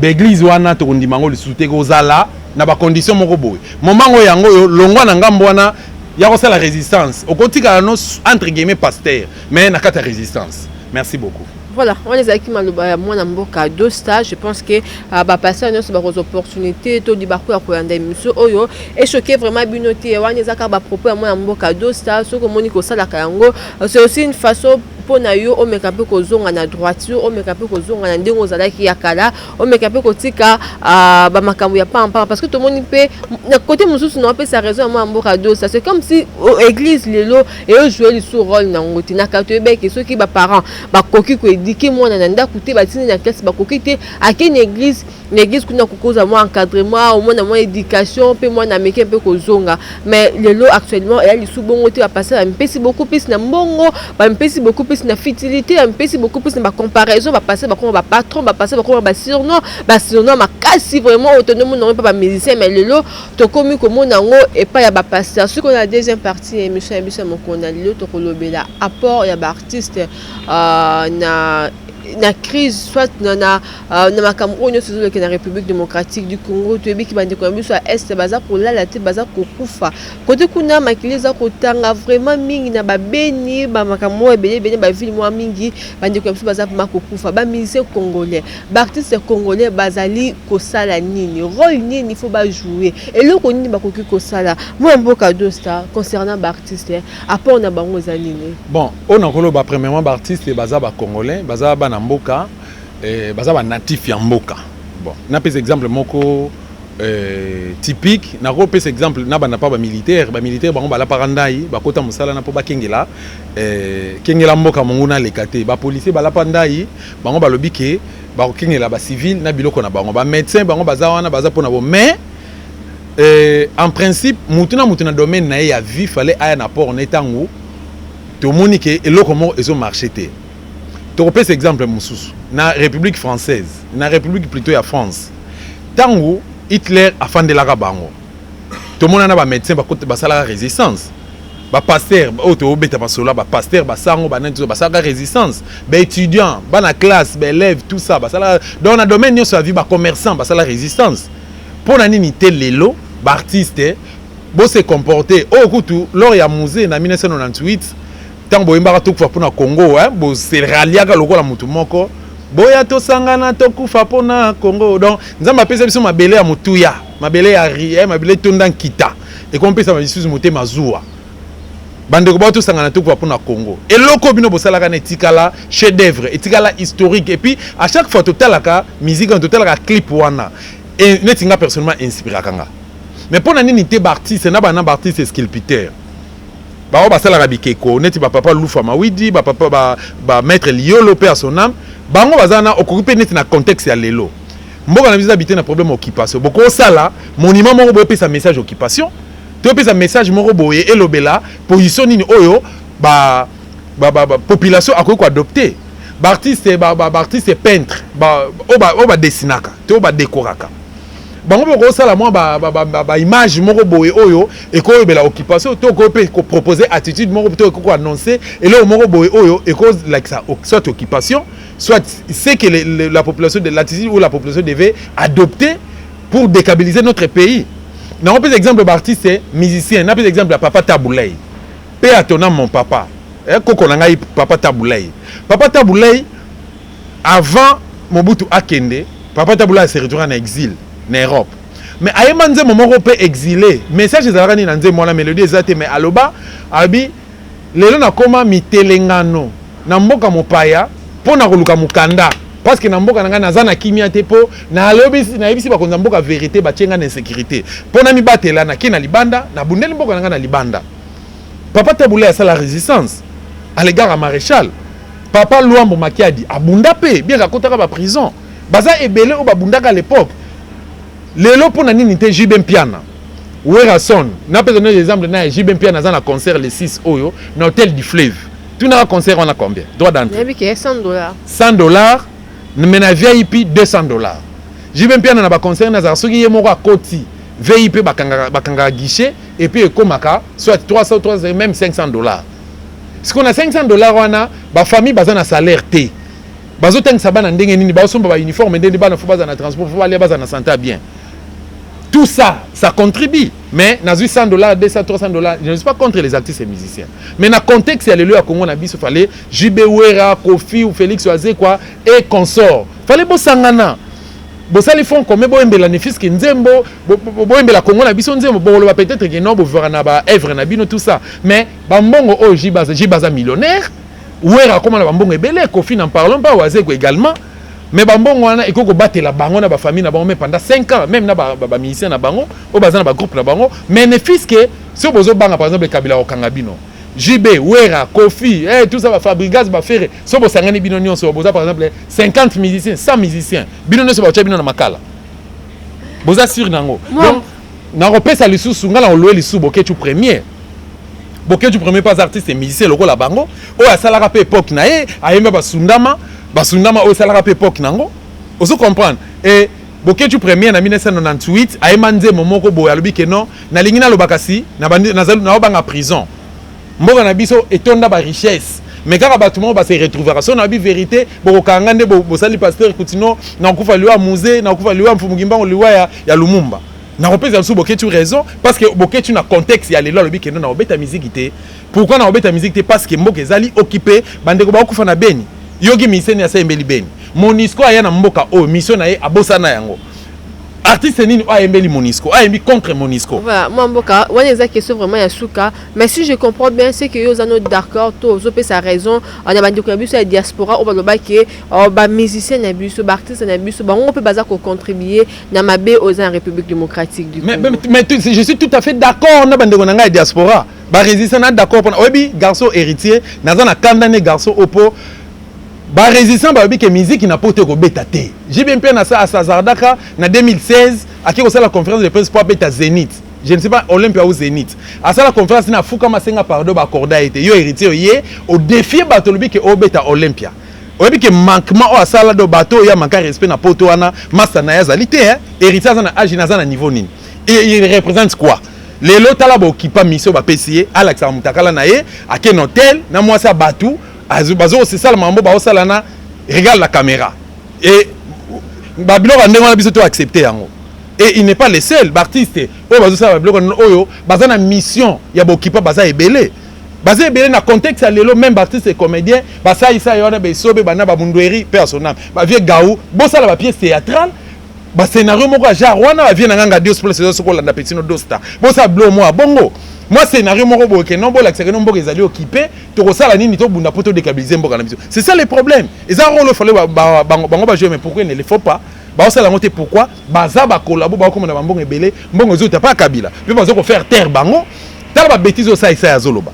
Speaker 2: l'église wana to ndimango lisute ko zala na ba condition moko boye momango yango yo longwa na ngambo wana ya ko sala résistance okotika no entre guillemets pasteur mais na kati résistance merci beaucoup.
Speaker 1: Voilà, on les a qui maloba moi na mboka deux stages, je pense que ba passer nos ba opportunités to di baku ya ko yanda émission oyo et choqué vraiment binoté wana ezaka ba propos moi na mboka deux stages so ko moni ko sala kango c'est aussi une façon pour na yo o mekape ko zonga na droiture o mekape ko zonga na ndengo zalaki ya kala o mekape ko tika ba makambo ya pampa parce que tout le monde peut na côté mususu no pe sa raison moi mboka deux ça c'est comme si église lelo et eux jouer le rôle na ngoti na kato be ke ceux qui ba parents ba koki ko éduquer moi na nda kuté ba tini na classe ba koki te à quelle église l'église kuna kokoza moi encadrement au moins na moi éducation pe moi na meke pe ko zonga mais lelo actuellement et ali subongo te va passer un peu beaucoup plus na mbongo ba un peu beaucoup plus na futilité un peu beaucoup plus na comparaison va passer ba comme ba patron va passer ba comme ba surnom ma kasi vraiment autonome non pas musicien mais lelo to komi ko mona ngo et pas ya ba pasteur ce qu'on a deuxième partie émission émission mon qu'on a lelo to kolobela apport ya ba artiste na crise soit na makambo nyo sur la République démocratique du Congo to ebi ki bande ko biso est baza pour la te baza ko kufa côté kuna makiliza ko tanga vraiment mingi na ba beni ba makambo ebele ba ville moi mingi bande ko biso baza pour kufa ba musicien congolais ba artiste congolais bazali ko sala nini rôle nini il faut ba jouer et le ko nini ba ko sala moi mboka deux stars concernant ba artiste apport na bango za nini
Speaker 2: bon on a ba premièrement ba artiste baza ba congolais baza ba mboka baza ba natif ya mboka bon na pese exemple moko typique na ko pese exemple na bana pa ba militaire bango bala parandai ba kota musala na po ba kengela kengela mboka monguna lekate ba policier bala pandai bango balobi ke ba kengela ba civil na biloko na bango ba médecin bango baza wana baza pona bo mais en principe mutuna domaine na ya vie fallait aya na port netango to monike eloko mo ezo marché te. Tu repères cet exemple, Moussous, dans la République française, dans la République plutôt à France. Tango, Hitler a fait de la rabango. Tout le monde a un médecin, qui a la résistance. Un pasteur, un pasteur, un résistance. Un étudiant, une classe, un élève, tout ça. Dans le domaine de la vie, un commerçant, la résistance. Pour la unité, les lots, les artistes, ils se comporter. Lors il y a un musée en 1998, tant boyembaka tokufa pona Congo bo se raliaka lokola mutu moko boya to sangana tokufa pona Congo donc nzamba pesa biso mabele ya mutuya mabele ya rie mabele tonda kita et comme pesa bisusu motema zuwa bandeko ba to sangana tokufa pona Congo et loko bino bosalaka na etikala chef d'œuvre etikala historique et puis à chaque fois totalaka musique totalaka clip wana et netinga personnellement inspiré kanga mais pona nini te artiste na bana artiste sculpteur ba basala rabikeko neti ba papa Lufa Mawidi ba papa ba maître Liolo père son âme bango bazana occupé neti na contexte ya lelo mboka na biso habiter na problème occupation boko sala monument moko boye pesa message occupation to pesa message moko boye elobela position nini oyo ba population akoki ko adopter ba artiste peintre ba dessinaka to ba décoraka bango boko sala moi ba image moko boye oyo et ko bela occupation to ko pe ko proposer attitude moko to ko annoncer et là moko boye oyo et cause like ça soit occupation soit c'est que la population de l'attitude ou la population devait adopter pour déstabiliser notre pays. Non, par exemple d'artiste musicien, n'a par exemple Papa Taboulay. Paix à ton âme mon papa. Koko nangai Papa Taboulay. Papa Taboulay avant Mobutu Akende, Papa Taboulay s'est retourné en exil en Europe. Mais ayemanze moment européen exilé, message ezalaka nanze moi la mélodie ezate mais aloba abi lelo na koma mitelengano na mboka mopaya pona koluka mukanda parce que na mboka nanga nazana kimia te po na alobi na yebisi ba konza mboka vérité ba tchenga na insécurité pona mi batela na kina libanda na bundeli mboka nanga na libanda. Papa Taboulay a sa la résistance à l'égard à Maréchal papa Luambo Makiadi abunda pe bien kakotaka ba prison baza ebele o babundaka à l'époque lelo pona nini te JB Mpiana Werason na peut donner exemple na JB Mpiana dans un concert le 6 oyo na hôtel du Fleuve tout na concert on a combien droit d'entrée
Speaker 1: $100
Speaker 2: $100 mais na VIP $200 JB Mpiana na ba concert na za soki ye moko akoti VIP bakanga guichet et puis ekomaka soit 300 même $500 ce qu'on a $500 wana ba famille baza na salaire te bazo tengisa bana ndenge nini basomba ba uniforme ndenge bana fo baza na transport fo balia baza na santé bien tout ça contribue mais na $100 $200 $300 je ne suis pas contre les artistes et musiciens mais na contexte ya lelo ya Congo na biso fallait JB Wera Kofi ou Félix Oazé quoi et consort fallait bosangana bosali font comme boembela ne fiske nzembo boembela Congo na biso nzembo boloba peut-être que non bovera na ba œuvre na bino tout ça mais bambongo o jibaza millionnaire Wera comme na bambongo ebele Kofi n'en parlons pas Oazé également mais bambongo wana ekoko batela bango na ba famille na bango mais pendant 5 ans même na ba musicien na bango o baza na ba groupe na bango mais ne fiske so bozo banga par exemple Kabila okanga bino JB Wera Kofi tout ça va Fabrigas va faire so bo sangani bino nyonso boza par exemple 50 musiciens 100 musiciens bino nyonso ba bino na makala boza sur nango donc na repesa lisusu ngala oloe lisusu boketu premier pas artiste et musicien loko la bango o asalaka pe époque na ye ayemba basundama o asalaka pe époque nango oso comprendre et boketu premier na 1998 ayemba nzembo moko boya alobi ke non na lingi na lobakasi na banga prison mboka na biso etonda ba richesse mais kaka bato mo ba se retrouver so na bi vérité bokanga nde bosali pasteur Kutino na kufa liwa musée na kufa liwa mfumugimbango liwa ya Lumumba na repesa sous boketu raison parce que boketu na contexte ya lelo lobi ke non na obeta musique té pourquoi na obeta musique té parce que mboka ezali occupé bandeko ba kufa na Beni yogi miseni ya Sembeli Beni Monisco aya na mboka o mission na ye abosana yango artiste nini ayembeli Monisco ayembi contre Monisco
Speaker 1: voilà moi mboka on est question vraiment ya suka mais si je comprends bien c'est que yo zano d'accord to zo pe sa raison on a bandiko na biso ya diaspora o baloba ke ba musicien na biso ba artiste na biso ba on peut baza ko contribuer na mabe aux en République démocratique du Congo
Speaker 2: mais je suis tout à fait d'accord na bandiko na nga diaspora ba résistant na d'accord pour obi garçon héritier na za na kandane garçon opo ba résistant ba bi que musique n'a pas été ko beta té j'ai bien peine à ça à Sazardaka na 2016 aki ko la conférence de presse pour beta Zénith je ne sais pas Olympia ou Zénith à ça la conférence na fuka masenga pardon ba corda été yo héritier yé au défi batolobi que o beta Olympia obi que manquement o asala do bateau ya manka respect na poto wana massa na yazalité hein héritier na âge na niveau nini et il représente quoi les lotala ba okipa mission ba PCA Alex Mutakala na ye à quel hôtel na moi ça batou c'est ça le mambo ba osalana regarde la caméra et babilo ka ndengo na biso to accepter yango et il n'est pas le seul artiste o bazo ça babilo oyo baza na mission ya bokipa baza ebele na contexte ya lelo même artiste et comédien basa isa yona be sobe bana ba mundweri personnel ba vie gaou bosala ba pièce théâtrale ba scénario moko genre wana ba vie na nganga Dios plus so ko landa petino dosta bosa blo mo bongo moi scénario moko boke non bola que non boke ezali occupé to sala nini to bunda poto déstabiliser mboka na biso c'est ça le problème et ça rôle fallait bango ba jouer mais pourquoi il ne le faut pas ba sala ngote pourquoi baza ba collabo ba comme na mbongo ebele mbongo zo pas kabila puis bazo ko faire terre bango tala ba bêtise au ça ya zoloba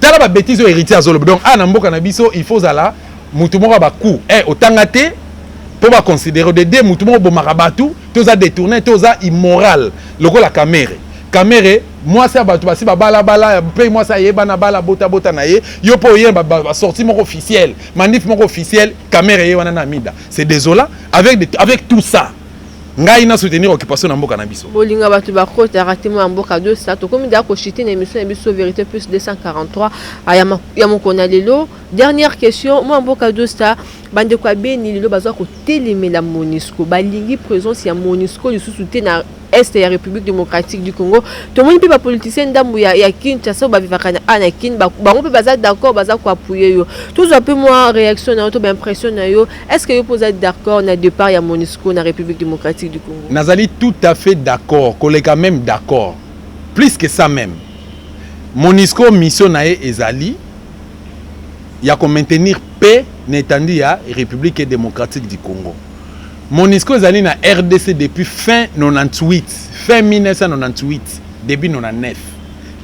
Speaker 2: tala ba bêtise au héritier zoloba donc ana mboka na biso il faut zala mutu moko ba coup otangate pour ba considérer de deux mutu moko bo marabatu to za détourner to za immoral loko la caméra moi ça ba basi ba bala paye moi ça yeba na bala bota na ye yo po ye ba sorti mon officiel manif mon officiel caméra ye wana na mida c'est désolant avec tout ça ngai na soutenir occupation na mboka na biso
Speaker 1: bolinga batu ba kota ratement mboka de ça to comme da ko chiter na émission na biso vérité plus 243 ya mokona lelo dernière question moi mboka de ça bande kwa beni lelo bazwa ko telemela Monisco balingi présence ya Monisco le sous-souté na est ya République démocratique du Congo to moni pe ba politicien ndambu ya Kinshasa ba vivaka na anakin ba on peut baza d'accord baza ko appuyer yo tout un peu moi réaction na to ba impression na yo est-ce que yo poser d'accord na départ ya Monisco na République démocratique du Congo
Speaker 2: nazali tout à fait d'accord collègue même d'accord plus que ça même Monisco mission na ezali ya ko maintenir paix n'étendue ya République démocratique du Congo. Monisco ezali na RDC depuis fin 98, fin 1998, début 99.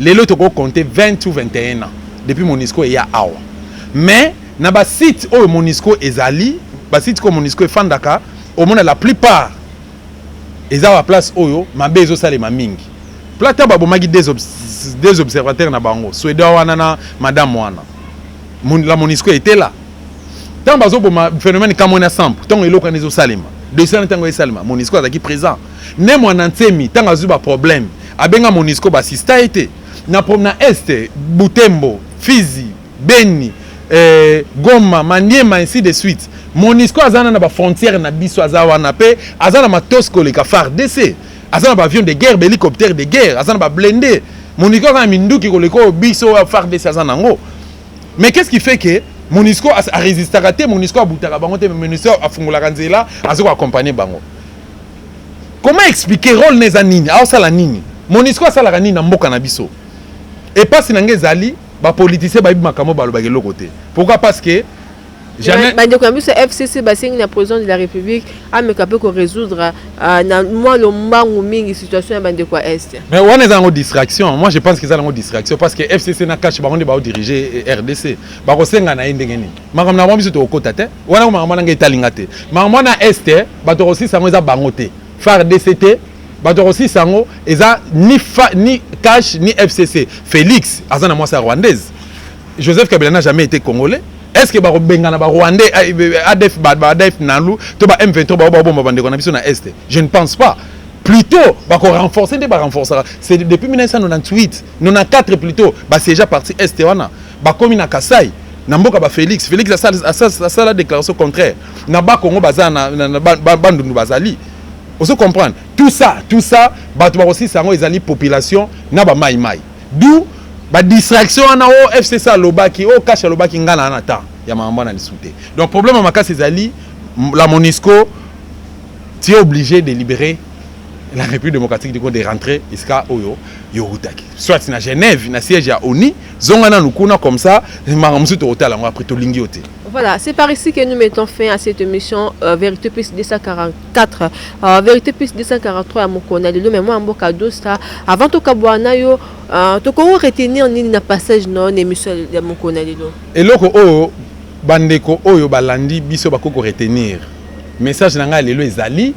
Speaker 2: Lelo toko compter 20 ou 21 ans depuis Monisco ya awa. Mais na ba site oyo Monisco ezali ba site ko Monisco efandaka au monde la plupart eza wa place oyo mabe ezosalema mingi plata babomaki des observateurs na bango Suédois wana na madame wana la Monisco était là tant bazo boma phénomène comme on a sample tant eloko nezo salema de ça ntango esalema Monisco azaki présent ne mwana ntemi tant azuba problème abenga Monisco ba sista été na promena est Butembo Fizi Beni Goma Maniema ainsi de suite Monisco azana na ba frontière na biso azawana pe azana matosco le kafar DC azana ba avion de guerre ba hélicoptère de guerre azana ba blindé Monisco na minduki ko le ko biso far DC azana ngo. Mais qu'est-ce qui fait que Monisco a résisté à rater Monisco a boutaka bango te Monisco a fungula kanzela azo accompagner bango. Comment expliquer rôle neza nini a sala nini Monisco sala nini na mboka na biso et pas sinanga ezali ba politicien ba bimaka mo balobaki lokote. Pourquoi? Parce que jamais
Speaker 1: FCC basing na président de la République a me capé ko résoudre na moi le mbangu mingi situation ya bande kwa est.
Speaker 2: Mais on est en distraction. Moi je pense que ça en distraction parce que FCC na cache ba on ba diriger RDC. Ba ko senga na ndengeni. Makam na mbiso to kota te. Wana ko makam na italinga te. Makam na est ba to aussi sango za bangote. Far DCT ba to aussi sango eza ni cache ni FCC. Félix azana moi sa rwandaise. Joseph Kabila n'a jamais été congolais. Est-ce que ba bengana ba Rwandais ADF ADF nalu to ba M23 ba bomba bande na biso na est? Je ne pense pas. Plutôt ba ko renforcer c'est depuis 1998 94 plutôt ba c'est déjà parti est wana ba komi na Kasai na mboka ba Félix a ça la déclaration contraire na ba Congo bazana na bandundu bazali. On se comprendre tout ça ba to ba aussi sango ezali population na ba mai d'où ba distraction na o FCC lobaki o cache lobaki ngana na temps ya mambo na discuter. Donc problème à Makasi ezali la Monisco tu es obligé de libérer la République démocratique du Congo de rentrer iska oyo yorutaki soit na Genève na siège à ONU zongana nukuna comme ça maramusu to hôtel après to lingiote.
Speaker 1: Voilà, c'est par ici que nous mettons fin à cette émission Vérité plus 244 Vérité plus 243 à Mokona de mais moi en boka dosta avant to kabwana yo to ko retenir ni na passage non émission de Mokona de
Speaker 2: et loko oyo bandeko oyo balandi biso bakoko retenir message nanga lelo ezali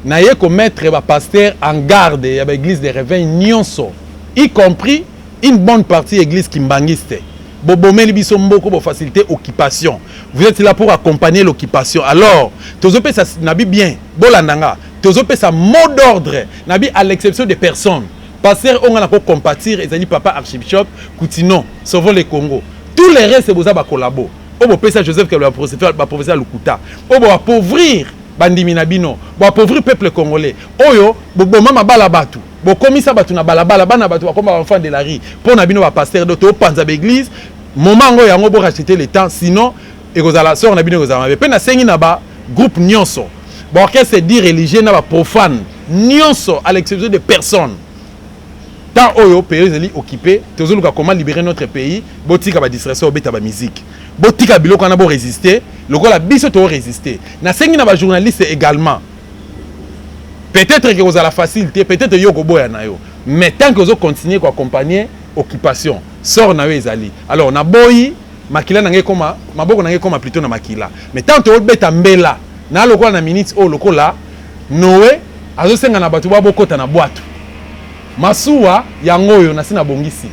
Speaker 2: na ye ko mettre ba pasteur en garde ya ba église de réveil nyonso y compris une bonne partie église kimbangiste bobomeli biso mboko bo faciliter occupation. Vous êtes là pour accompagner l'occupation. Alors tozope ça nabi bien bolandanga tozope ça mot d'ordre nabi à l'exception des personnes pasteur on a ko compatir ezali papa archbishop Koutino sauvons le Congo tous les restes boza ba collabo obo pesa Joseph Kabila professeur Lukuta obo appauvrir bandimi na bino bo appauvrir peuple congolais oyo bo mama bala batu bo komisa batu na balabala bana batu bakoma enfant de la rue pour na bino ba pasteur d'auto panza l'église moment ngo yango bo racheter le temps sinon ekozala sort na bino ekozala pe na sengi na ba groupe nyonso bo orchestre dit religieux na ba profane nyonso à l'exception de personnes tant oyo pays eli occupé tozoluka comment libérer notre pays botika ba distraction obeta ba musique botika biloko na bo résister lokola biso to résister na sengi na ba journaliste également peut-être que vous avez la facilité peut-être yoko boya na yo mais tant que vous continuez à accompagner occupation sort na yo ezali alors na boyi makila na nge koma maboko na nge koma plutôt na makila mais tant que obeta mbela na lokola na minutes o lokola Noé azo senga na batu ba bokota na boîte masuwa yangoyo na sina bongisi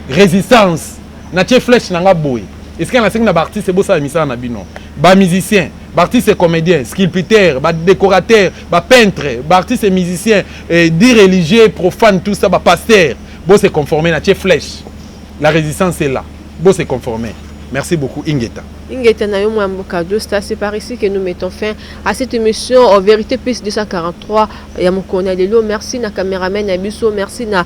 Speaker 2: résistance na tie flèche na nga boy est-ce que na senga na ba artiste bosa misala na bino ba musicien ba artiste comédien sculpteur ba décorateur ba peintre ba artiste musicien dit religieux profane tout ça ba pasteur bo se conformer na tie flèche la résistance est là bo se conformer. Merci beaucoup Ingeta.
Speaker 1: Ingeta na yo mboka dosta, c'est par ici que nous mettons fin à cette émission en vérité plus 243 ya mokona lelo. Merci na caméraman na biso, merci na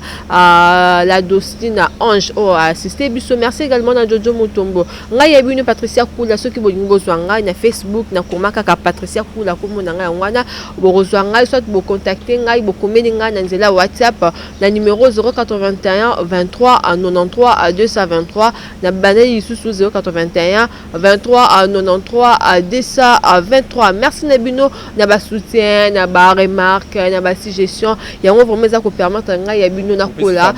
Speaker 1: la dostine na Ange o assisté biso, merci également na Jojo Mutombo. Ngai ya bino Patricia Kula soki bolingo zwanga na Facebook na komaka ka Patricia Kula komo na ngai wana bo zwanga soit bo contacter ngai bo komeli ngai na nzela WhatsApp na numéro 081 23 93 à 223 na baneli isusu 081 23 à 93 à 200 à 23. Merci Nabino, na soutien, na remarque, na suggestion. Il y a vraiment ça qui permet à Yabino na kola.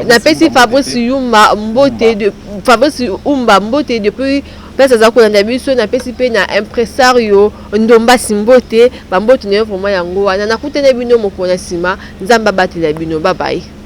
Speaker 1: Na petit Fabrice Yumba mbote de Fabrice Umba mbote depuis place aza kolanda biso napesi mpe na impresario Ndomba Simbote bambote na yo vraiment yango wana nakutana bino mokolo na nsima nzambe abatela bino bye bye.